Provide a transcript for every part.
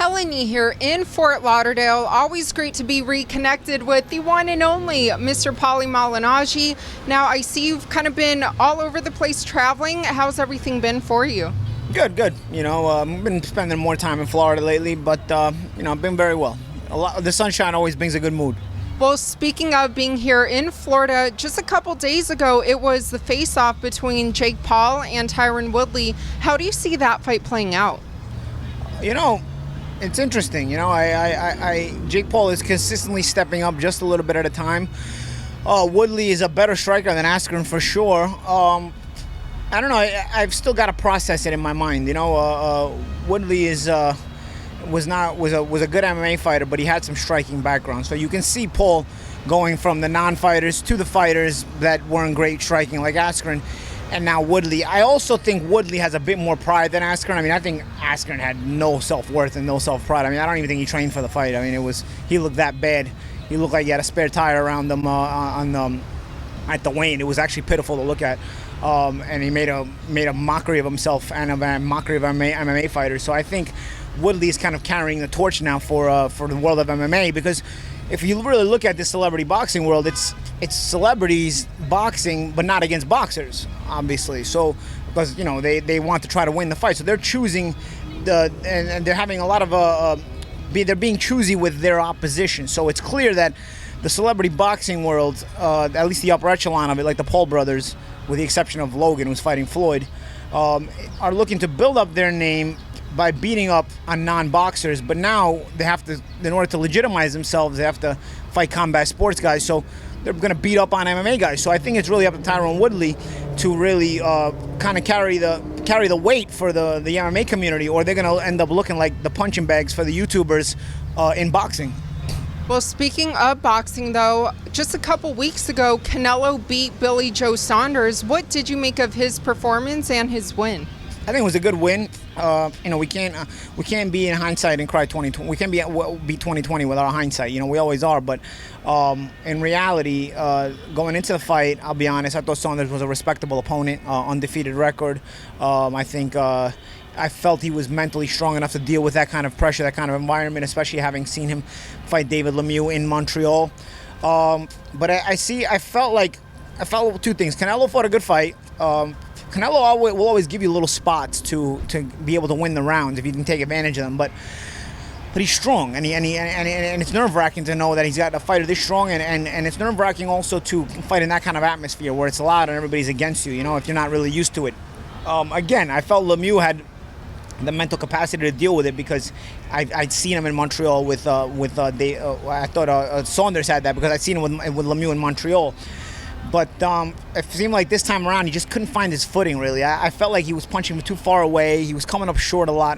Malignaggi here in Fort Lauderdale. Always great to be reconnected with the one and only Mr. Paulie Malignaggi. Now, I see you've kind of been all over the place traveling. How's everything been for you? Good. I've been spending more time in Florida lately, but, I've been very well. The sunshine always brings a good mood. Well, speaking of being here in Florida, just a couple days ago, it was the face-off between Jake Paul and Tyron Woodley. How do you see that fight playing out? It's interesting. Jake Paul is consistently stepping up just a little bit at a time. Woodley is a better striker than Askren for sure. I don't know. I've still got to process it in my mind. Woodley was a good MMA fighter, but he had some striking background. So you can see Paul going from the non-fighters to the fighters that weren't great striking, like Askren, and now Woodley. I also think Woodley has a bit more pride than Askren. I think Askren had no self-worth and no self-pride. I don't even think he trained for the fight. He looked that bad. He looked like he had a spare tire around him at the weigh-in. It was actually pitiful to look at. And he made a mockery of himself and a mockery of MMA fighters. So I think Woodley is kind of carrying the torch now for the world of MMA, because if you really look at the celebrity boxing world, it's celebrities boxing, but not against boxers, obviously. So because they want to try to win the fight, so they're choosing and they're having a lot of they're being choosy with their opposition. So it's clear that the celebrity boxing world, at least the upper echelon of it, like the Paul brothers, with the exception of Logan, who's fighting Floyd, are looking to build up their name by beating up on non-boxers. But now they have to, in order to legitimize themselves, they have to fight combat sports guys. So they're going to beat up on MMA guys. So I think it's really up to Tyron Woodley to really kind of carry the weight for the MMA community, or they're going to end up looking like the punching bags for the YouTubers in boxing. Well, speaking of boxing, though, just a couple weeks ago, Canelo beat Billy Joe Saunders. What did you make of his performance and his win? I think it was a good win. We can't be in hindsight and cry 2020. We can't be 2020 with our hindsight. We always are. But in reality, going into the fight, I'll be honest, I thought Saunders was a respectable opponent, undefeated record. I felt he was mentally strong enough to deal with that kind of pressure, that kind of environment, especially having seen him fight David Lemieux in Montreal. But I felt two things. Canelo fought a good fight. Canelo will always give you little spots to be able to win the rounds if you can take advantage of them. But he's strong, and it's nerve-wracking to know that he's got a fighter this strong, and it's nerve-wracking also to fight in that kind of atmosphere where it's loud and everybody's against you. If you're not really used to it. Again, I felt Lemieux had the mental capacity to deal with it, because I'd seen him in Montreal with I thought Saunders had that, because I'd seen him with Lemieux in Montreal. But it seemed like this time around he just couldn't find his footing, really. I felt like he was punching too far away. He was coming up short a lot.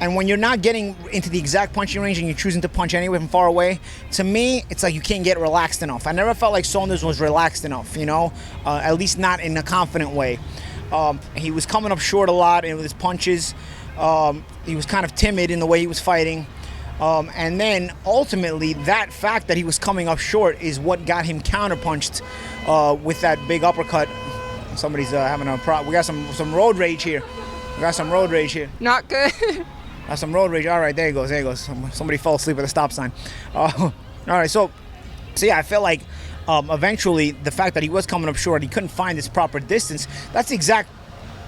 And when you're not getting into the exact punching range and you're choosing to punch anyway from far away, to me, it's like you can't get relaxed enough. I never felt like Saunders was relaxed enough, at least not in a confident way. He was coming up short a lot with his punches. He was kind of timid in the way he was fighting. And then ultimately that fact that he was coming up short is what got him counterpunched with that big uppercut. Somebody's having a problem. We got some road rage here. Not good. Got some road rage. All right, there he goes. Somebody fell asleep at a stop sign. All right, so yeah, I felt like eventually the fact that he was coming up short, he couldn't find his proper distance. That's the exact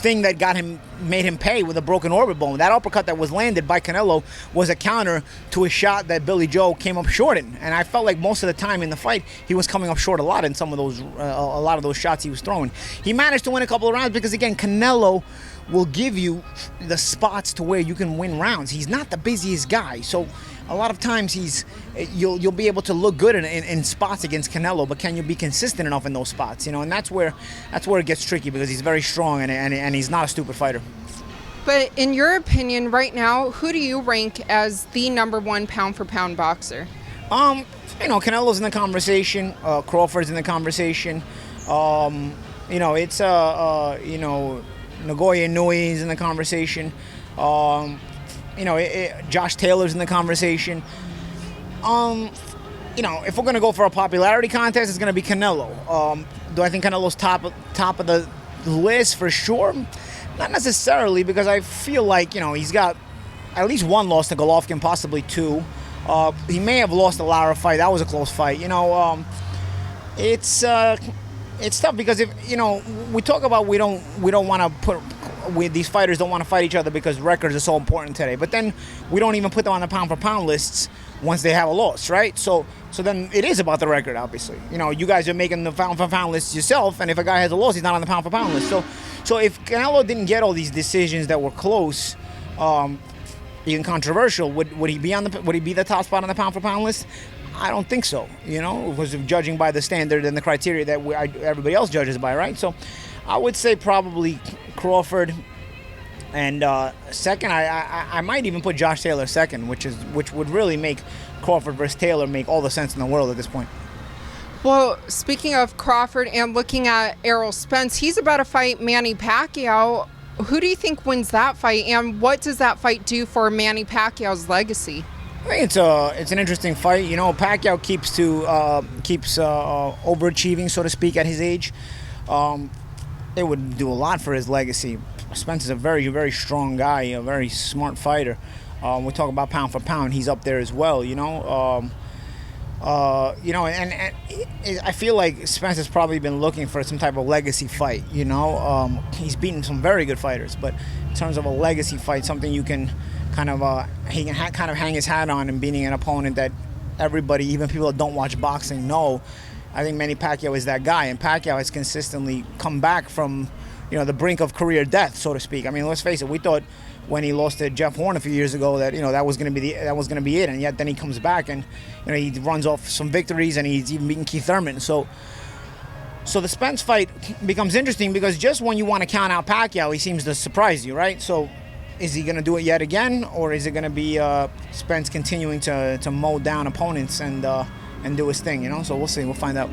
thing that made him pay with a broken orbit bone. That uppercut that was landed by Canelo was a counter to a shot that Billy Joe came up short in, and I felt like most of the time in the fight he was coming up short a lot in some of those a lot of those shots he was throwing. He managed to win a couple of rounds because, again, Canelo will give you the spots to where you can win rounds. He's not the busiest guy, so a lot of times you'll be able to look good in spots against Canelo, but can you be consistent enough in those spots? And that's where it gets tricky, because he's very strong and he's not a stupid fighter. But in your opinion, right now, who do you rank as the #1 pound-for-pound boxer? Canelo's in the conversation. Crawford's in the conversation. Nagoya Inui's in the conversation. Josh Taylor's in the conversation. If we're going to go for a popularity contest, it's going to be Canelo. Do I think Canelo's top of the list for sure? Not necessarily, because I feel like, he's got at least one loss to Golovkin, possibly two. He may have lost the Lara fight. That was a close fight. It's tough because if we talk about we don't want to put. These fighters don't want to fight each other because records are so important today. But then we don't even put them on the pound for pound lists once they have a loss, right? So then it is about the record, obviously. You guys are making the pound for pound list yourself, and if a guy has a loss, he's not on the pound for pound list. So if Canelo didn't get all these decisions that were close, even controversial, would he be the top spot on the pound for pound list? I don't think so. Because of judging by the standard and the criteria that everybody else judges by, right? So I would say probably Crawford, and second, I might even put Josh Taylor second, which would really make Crawford versus Taylor make all the sense in the world at this point. Well, speaking of Crawford and looking at Errol Spence, he's about to fight Manny Pacquiao. Who do you think wins that fight, and what does that fight do for Manny Pacquiao's legacy? I think it's an interesting fight. Pacquiao keeps overachieving, so to speak, at his age. It would do a lot for his legacy. Spence is a very, very strong guy, a very smart fighter. We talk about pound for pound, he's up there as well. And I feel like Spence has probably been looking for some type of legacy fight. He's beaten some very good fighters, but in terms of a legacy fight, something you can kind of hang his hat on, and beating an opponent that everybody, even people that don't watch boxing, know. I think Manny Pacquiao is that guy, and Pacquiao has consistently come back from, the brink of career death, so to speak. I mean, let's face it. We thought when he lost to Jeff Horn a few years ago that that was going to be it, and yet then he comes back and he runs off some victories, and he's even beaten Keith Thurman. So the Spence fight becomes interesting because just when you want to count out Pacquiao, he seems to surprise you, right? So is he going to do it yet again, or is it going to be Spence continuing to mow down opponents and do his thing, So we'll see. We'll find out.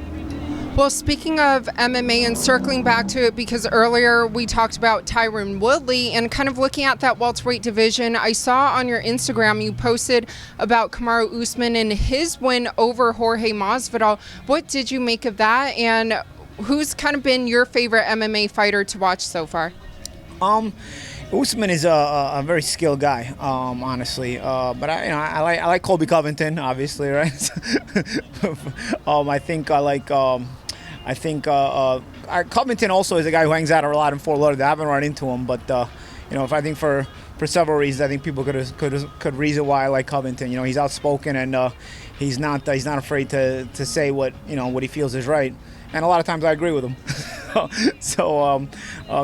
Well, speaking of MMA and circling back to it, because earlier we talked about Tyron Woodley and kind of looking at that welterweight division, I saw on your Instagram you posted about Kamaru Usman and his win over Jorge Masvidal. What did you make of that, and who's kind of been your favorite MMA fighter to watch so far? Usman is a very skilled guy, honestly. But I like Colby Covington, obviously, right? Covington also is a guy who hangs out a lot in Fort Lauderdale. I haven't run into him, but if I think for several reasons, I think people could reason why I like Covington. He's outspoken, and he's not afraid to say what he feels is right. And a lot of times I agree with him.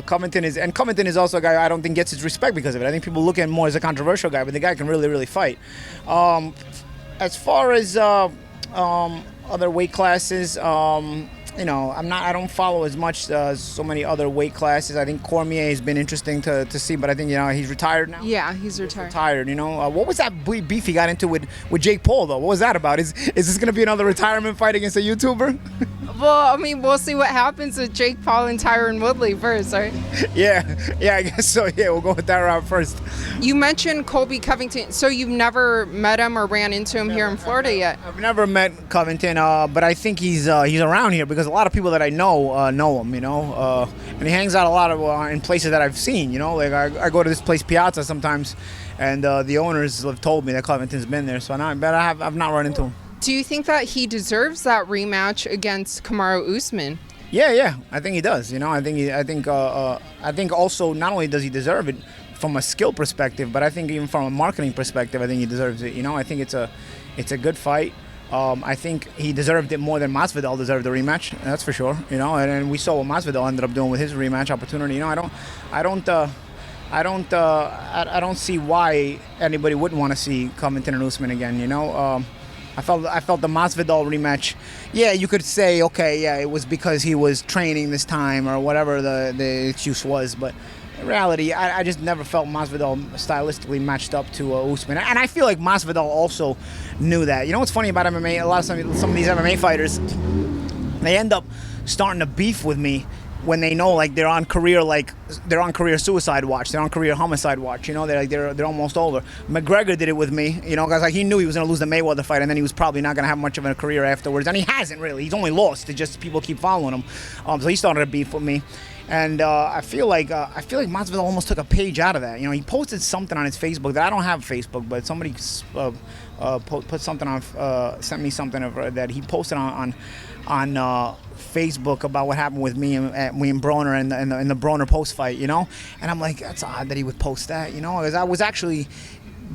Covington is also a guy I don't think gets his respect because of it. I think people look at him more as a controversial guy, but the guy can really, really fight. As far as other weight classes, I don't follow as much so many other weight classes. I think Cormier has been interesting to see, but I think he's retired now. Yeah, he's retired. What was that beef he got into with Jake Paul though? What was that about? Is this going to be another retirement fight against a YouTuber? Well, I mean, we'll see what happens with Jake Paul and Tyron Woodley first, right? Yeah, I guess so. Yeah, we'll go with that route first. You mentioned Colby Covington, so you've never met him or ran into him here in Florida yet? I've never met Covington, but I think he's around here because a lot of people that I know him, and he hangs out a lot of in places that I've seen, like I go to this place Piazza sometimes, and the owners have told me that Covington's been there, so I've not run into him. Do you think that he deserves that rematch against Kamaru Usman? Yeah, I think he does. I think also not only does he deserve it from a skill perspective, but I think even from a marketing perspective, I think he deserves it. I think it's a good fight. I think he deserved it more than Masvidal deserved the rematch. That's for sure. And we saw what Masvidal ended up doing with his rematch opportunity. I don't see why anybody wouldn't want to see Covington and Usman again. I felt the Masvidal rematch. Yeah, you could say, okay, yeah, it was because he was training this time or whatever the excuse was, but in reality, I just never felt Masvidal stylistically matched up to Usman, and I feel like Masvidal also knew that. What's funny about MMA? A lot of some of these MMA fighters, they end up starting to beef with me when they know they're on career suicide watch, they're on career homicide watch. They're almost over. McGregor did it with me, because he knew he was going to lose the Mayweather fight, and then he was probably not going to have much of a career afterwards, and he hasn't really. He's only lost. It's just people keep following him. So he started a beef with me, And I feel like Masvidal almost took a page out of that. You know, he posted something on his Facebook that I don't have Facebook, but somebody put something on, sent me something that he posted on Facebook about what happened with me and Broner in the Broner post fight. You know, and I'm like, that's odd that he would post that. You know, because I was actually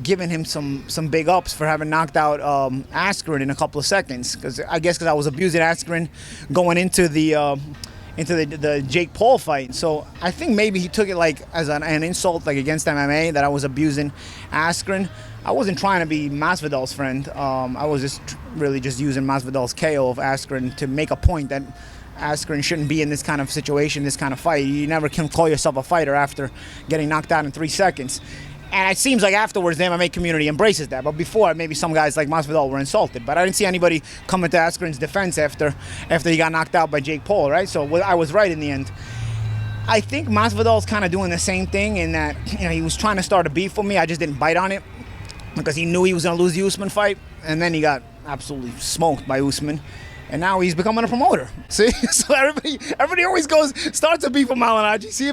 giving him some big ups for having knocked out Askren in a couple of seconds. Because I was abusing Askren going into the Jake Paul fight. So I think maybe he took it like as an insult, like against MMA, that I was abusing Askren. I wasn't trying to be Masvidal's friend. I was just really just using Masvidal's KO of Askren to make a point that Askren shouldn't be in this kind of situation, this kind of fight. You never can call yourself a fighter after getting knocked out in 3 seconds. And it seems like afterwards the MMA community embraces that. But before, maybe some guys like Masvidal were insulted. But I didn't see anybody coming to Askren's defense after he got knocked out by Jake Paul, right? So I was right in the end. I think Masvidal's kind of doing the same thing in that, you know, he was trying to start a beef with me. I just didn't bite on it because he knew he was going to lose the Usman fight. And then he got absolutely smoked by Usman. And now he's becoming a promoter. See, so everybody always starts a beef with Malignaggi, see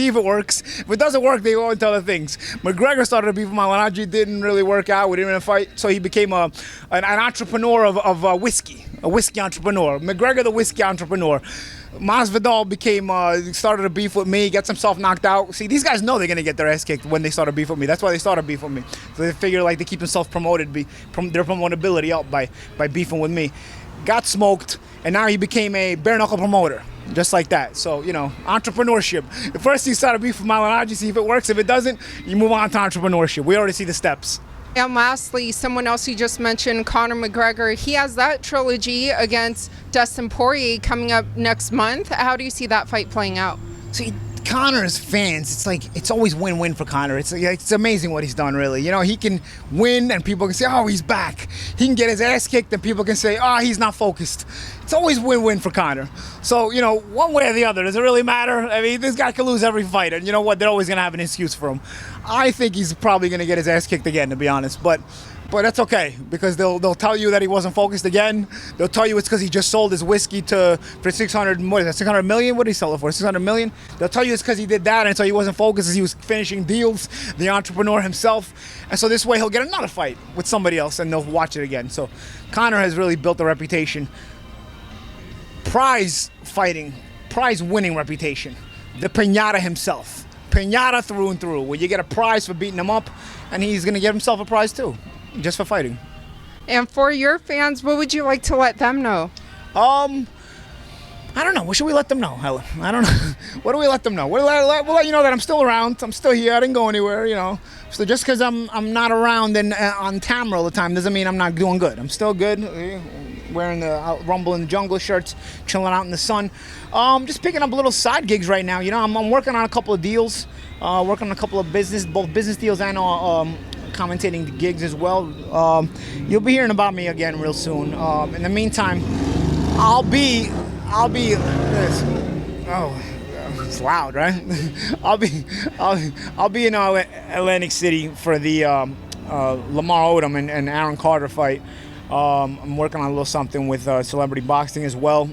if it works. If it doesn't work, they go into other things. McGregor started a beef with Malignaggi, didn't really work out. We didn't even fight, so he became an entrepreneur of whiskey, a whiskey entrepreneur. McGregor, the whiskey entrepreneur. Masvidal started a beef with me, gets himself knocked out. See, these guys know they're gonna get their ass kicked when they start a beef with me. That's why they start a beef with me. So they figure like they keep themselves promoted, their promotability up by beefing with me. Got smoked, and now he became a bare-knuckle promoter, just like that. So, you know, entrepreneurship. First you start a beef with Malignaggi, see if it works. If it doesn't, you move on to entrepreneurship. We already see the steps. And lastly, someone else you just mentioned, Conor McGregor, he has that trilogy against Dustin Poirier coming up next month. How do you see that fight playing out? See, Conor's fans, it's always win-win for Conor. It's amazing what he's done, really. You know, he can win and people can say, oh, he's back. He can get his ass kicked and people can say, oh, he's not focused. It's always win-win for Conor. So, you know, one way or the other, does it really matter? I mean, this guy can lose every fight, and you know what? They're always going to have an excuse for him. I think he's probably going to get his ass kicked again, to be honest. But that's okay, because they'll tell you that he wasn't focused again. They'll tell you it's because he just sold his whiskey for 600 million. What did he sell it for? 600 million. They'll tell you it's because he did that, and so he wasn't focused as he was finishing deals, the entrepreneur himself. And so this way he'll get another fight with somebody else, and they'll watch it again. So Conor has really built a reputation, prize winning reputation. The Piñata himself. Piñata through and through, where you get a prize for beating him up, and he's going to get himself a prize too. Just for fighting. And for your fans, what would you like to let them know? I don't know. What should we let them know, Helen? I don't know. What do we let them know? We'll let you know that I'm still around. I'm still here. I didn't go anywhere, you know. So just because I'm not around and on camera all the time doesn't mean I'm not doing good. I'm still good. Wearing the Rumble in the Jungle shirts, chilling out in the sun. Just picking up little side gigs right now. You know, I'm working on a couple of deals. Working on a couple of both business deals and commentating the gigs as well. You'll be hearing about me again real soon. In the meantime, I'll be it's loud, right? I'll be in Atlantic City for the Lamar Odom and Aaron Carter fight. I'm working on a little something with celebrity boxing as well.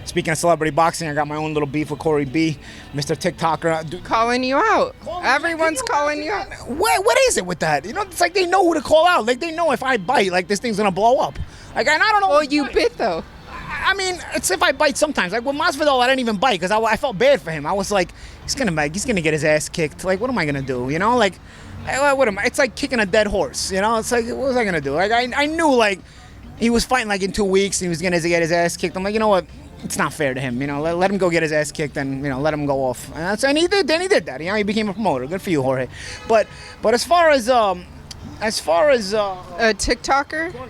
Speaking of celebrity boxing, I got my own little beef with Corey B, Mr. TikToker. Calling you out. Everyone's calling you out. What is it with that? You know, it's like they know who to call out. Like they know if I bite, like this thing's gonna blow up. Like I don't know. Well, you bit though. I mean, it's if I bite sometimes. Like with Masvidal, I didn't even bite because I felt bad for him. I was like, he's gonna get his ass kicked. Like, what am I gonna do? You know, like, what am I? It's like kicking a dead horse. You know, it's like, what was I gonna do? Like, I knew like he was fighting like in 2 weeks and he was gonna get his ass kicked. I'm like, you know what? It's not fair to him, you know. Let him go get his ass kicked, and you know, let him go off. And he did. Then he did that. You know, he became a promoter. Good for you, Jorge. But as far as TikToker,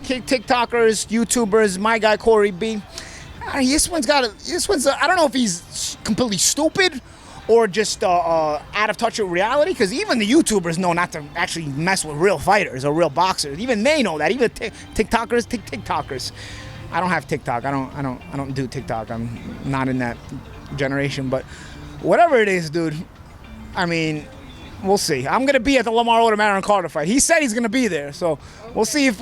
TikTokers, YouTubers, my guy Corey B. This one's I don't know if he's completely stupid or just out of touch with reality. Because even the YouTubers know not to actually mess with real fighters or real boxers. Even they know that. Even TikTokers. I don't have TikTok. I don't do TikTok. I'm not in that generation. But whatever it is, dude. I mean, We'll see. I'm gonna be at the Lamar Odom Aaron Carter fight. He said he's gonna be there, so we'll see if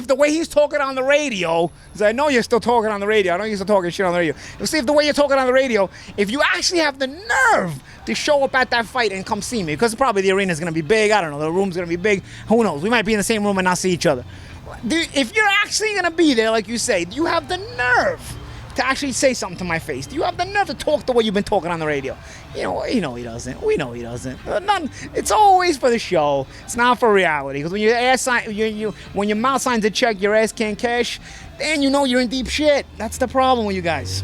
the way he's talking on the radio, because I know you're still talking on the radio. I know you're still talking shit on the radio. We'll see if the way you're talking on the radio, if you actually have the nerve to show up at that fight and come see me, because probably the arena's gonna be big. I don't know. The room's gonna be big. Who knows? We might be in the same room and not see each other. If you're actually gonna be there, like you say, do you have the nerve to actually say something to my face? Do you have the nerve to talk the way you've been talking on the radio? You know he doesn't. We know he doesn't. It's always for the show. It's not for reality. Because when when your mouth signs a check, your ass can't cash, then you know you're in deep shit. That's the problem with you guys.